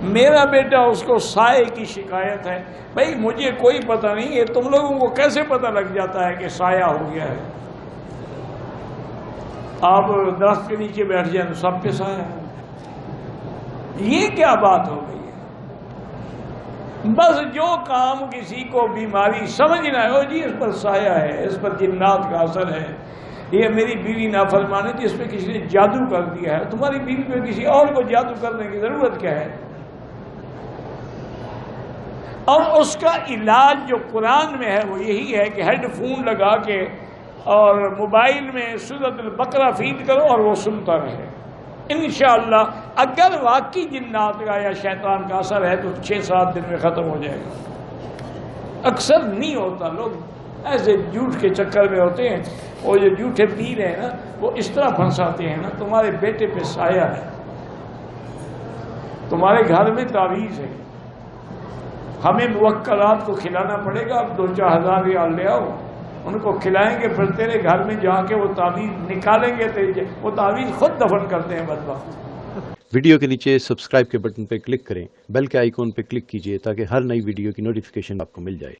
میرا بیٹا اس کو سائے کی شکایت ہے. بھائی مجھے کوئی پتہ نہیں ہے، تم لوگوں کو کیسے پتہ لگ جاتا ہے کہ سایہ ہو گیا ہے؟ آپ درخت کے نیچے بیٹھ جائیں تو سب پہ سایہ ہے. یہ کیا بات ہو گئی ہے؟ بس جو کام کسی کو بیماری سمجھنا ہو، جی اس پر سایہ ہے، اس پر جنات کا اثر ہے، یہ میری بیوی نافرمان ہے جس پہ کسی نے جادو کر دیا ہے. تمہاری بیوی پہ کسی اور کو جادو کرنے کی ضرورت کیا ہے؟ اور اس کا علاج جو قرآن میں ہے وہ یہی ہے کہ ہیڈ فون لگا کے اور موبائل میں سورۃ البقرہ فیڈ کرو اور وہ سنتا رہے. انشاءاللہ اگر واقعی جنات کا یا شیطان کا اثر ہے تو 6-7 دن میں ختم ہو جائے گا. اکثر نہیں ہوتا، لوگ ایسے جھوٹ کے چکر میں ہوتے ہیں. وہ جو جھوٹے پیر ہیں نا وہ اس طرح پھنساتے ہیں نا، تمہارے بیٹے پہ سایہ ہے، تمہارے گھر میں تعویذ ہے، ہمیں موکلات کو کھلانا پڑے گا، اب 2-4 ہزار ریال لے آؤ، ان کو کھلائیں گے، پھر تیرے گھر میں جا کے وہ تعویذ نکالیں گے، وہ تعویذ خود دفن کرتے ہیں بدبخت. ویڈیو کے نیچے سبسکرائب کے بٹن پہ کلک کریں، بیل کے آئیکن پہ کلک کیجئے تاکہ ہر نئی ویڈیو کی نوٹیفیکیشن آپ کو مل جائے.